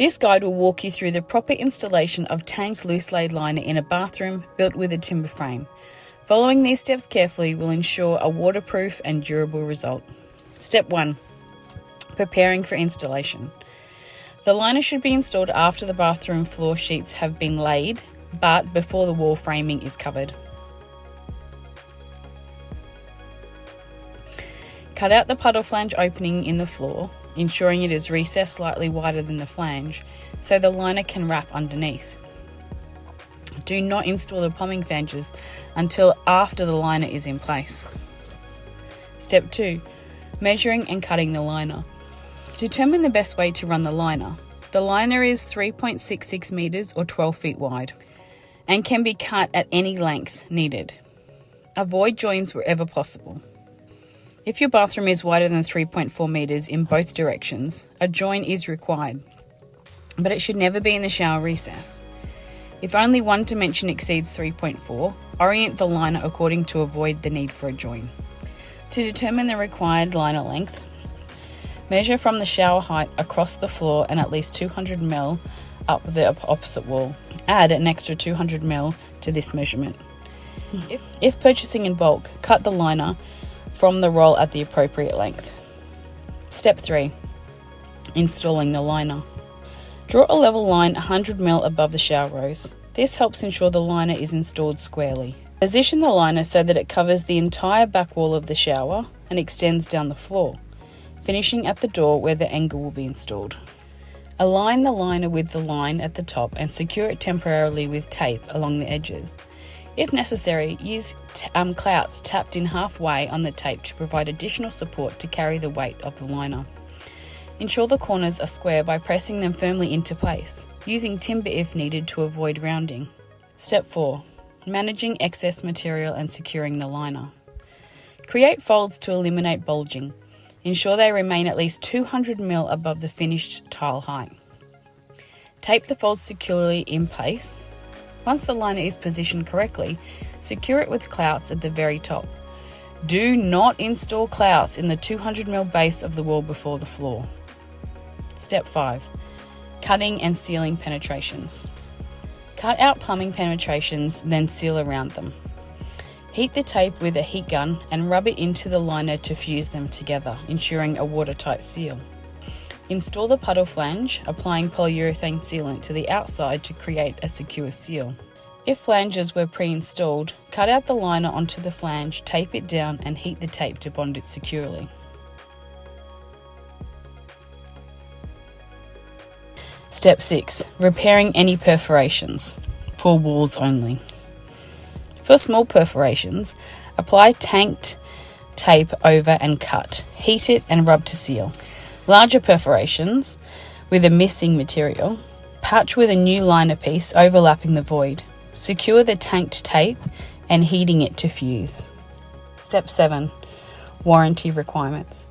This guide will walk you through the proper installation of tanked loose laid liner in a bathroom built with a timber frame. Following these steps carefully will ensure a waterproof and durable result. Step 1. Preparing for installation. The liner should be installed after the bathroom floor sheets have been laid, but before the wall framing is covered. Cut out the puddle flange opening in the floor, ensuring it is recessed slightly wider than the flange, so the liner can wrap underneath. Do not install the plumbing flanges until after the liner is in place. Step 2. Measuring and cutting the liner. Determine the best way to run the liner. The liner is 3.66 metres or 12 feet wide and can be cut at any length needed. Avoid joins wherever possible. If your bathroom is wider than 3.4 metres in both directions, a join is required, but it should never be in the shower recess. If only one dimension exceeds 3.4, orient the liner according to avoid the need for a join. To determine the required liner length, measure from the shower height across the floor and at least 200 ml up the opposite wall. Add an extra 200 ml to this measurement. If purchasing in bulk, cut the liner from the roll at the appropriate length. Step 3. Installing the liner. Draw a level line 100 ml above the shower rose. This helps ensure the liner is installed squarely. Position the liner so that it covers the entire back wall of the shower and extends down the floor, finishing at the door where the angle will be installed. Align the liner with the line at the top and secure it temporarily with tape along the edges. If necessary, use clouts tapped in halfway on the tape to provide additional support to carry the weight of the liner. Ensure the corners are square by pressing them firmly into place, using timber if needed to avoid rounding. Step 4. Managing excess material and securing the liner. Create folds to eliminate bulging. Ensure they remain at least 200 ml above the finished tile height. Tape the folds securely in place. Once the liner is positioned correctly, secure it with clouts at the very top. Do not install clouts in the 200 ml base of the wall before the floor. Step 5. Cutting and sealing penetrations. Cut out plumbing penetrations, then seal around them. Heat the tape with a heat gun and rub it into the liner to fuse them together, ensuring a watertight seal. Install the puddle flange, applying polyurethane sealant to the outside to create a secure seal. If flanges were pre-installed, cut out the liner onto the flange, tape it down and heat the tape to bond it securely. Step 6. Repairing any perforations, for walls only. For small perforations, apply tanked tape over and cut. Heat it and rub to seal. Larger perforations with a missing material, patch with a new liner piece overlapping the void. Secure the tanked tape and heating it to fuse. Step 7. Warranty requirements.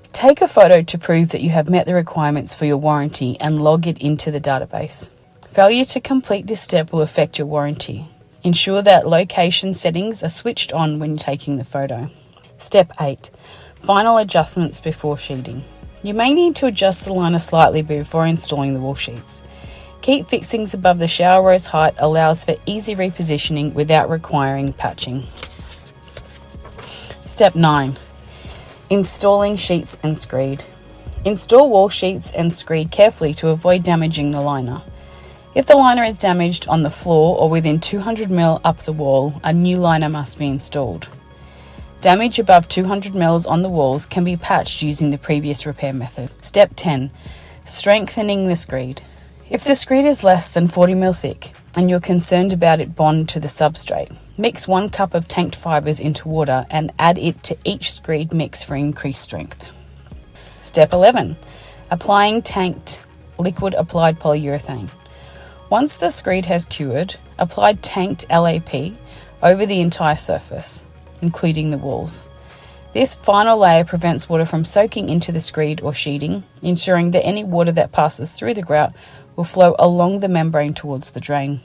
Take a photo to prove that you have met the requirements for your warranty and log it into the database. Failure to complete this step will affect your warranty. Ensure that location settings are switched on when you're taking the photo. Step 8. Final adjustments before sheeting. You may need to adjust the liner slightly before installing the wall sheets. Keep fixings above the shower rose height allows for easy repositioning without requiring patching. Step 9. Installing sheets and screed. Install wall sheets and screed carefully to avoid damaging the liner. If the liner is damaged on the floor or within 200 ml up the wall, a new liner must be installed. Damage above 200 ml on the walls can be patched using the previous repair method. Step 10. Strengthening the screed. If the screed is less than 40 ml thick and you're concerned about it bond to the substrate, mix 1 cup of tanked fibres into water and add it to each screed mix for increased strength. Step 11. Applying tanked liquid applied polyurethane. Once the screed has cured, apply tanked L.A.P over the entire surface, including the walls. This final layer prevents water from soaking into the screed or sheeting, ensuring that any water that passes through the grout will flow along the membrane towards the drain.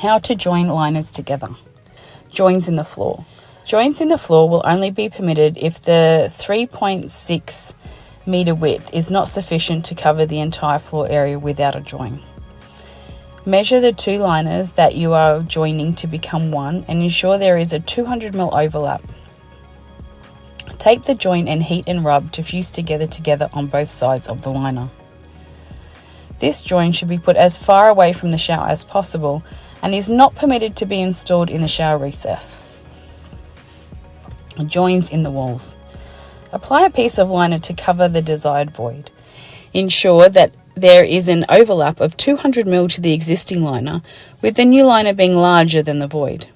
How to join liners together. Joins in the floor. Joints in the floor will only be permitted if the 3.6 metre width is not sufficient to cover the entire floor area without a join. Measure the two liners that you are joining to become one and ensure there is a 200 mm overlap. Tape the joint and heat and rub to fuse together on both sides of the liner. This joint should be put as far away from the shower as possible and is not permitted to be installed in the shower recess. Joins in the walls. Apply a piece of liner to cover the desired void. Ensure that there is an overlap of 200 mm to the existing liner, with the new liner being larger than the void.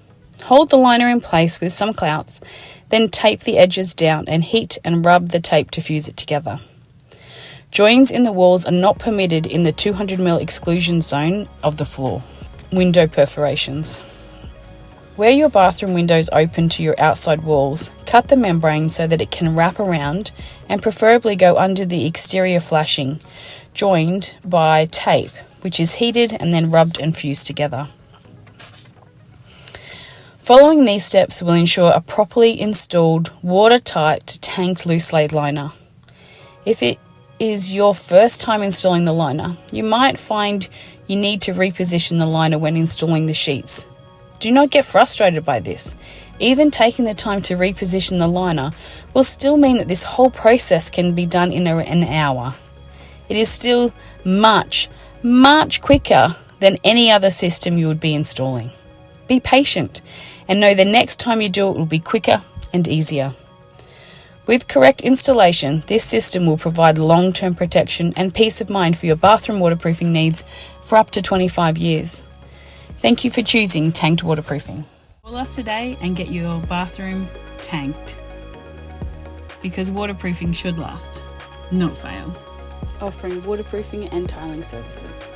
Hold the liner in place with some clouts, then tape the edges down and heat and rub the tape to fuse it together. Joins in the walls are not permitted in the 200 mm exclusion zone of the floor. Window perforations. Where your bathroom windows open to your outside walls, cut the membrane so that it can wrap around and preferably go under the exterior flashing, joined by tape, which is heated and then rubbed and fused together. Following these steps will ensure a properly installed, watertight, tanked loose laid liner. If it is your first time installing the liner, you might find you need to reposition the liner when installing the sheets. Do not get frustrated by this. Even taking the time to reposition the liner will still mean that this whole process can be done in an hour. It is still much, much quicker than any other system you would be installing. Be patient and know the next time you do it will be quicker and easier. With correct installation, this system will provide long-term protection and peace of mind for your bathroom waterproofing needs for up to 25 years. Thank you for choosing Tanked Waterproofing. Call us today and get your bathroom tanked, because waterproofing should last, not fail. Offering waterproofing and tiling services.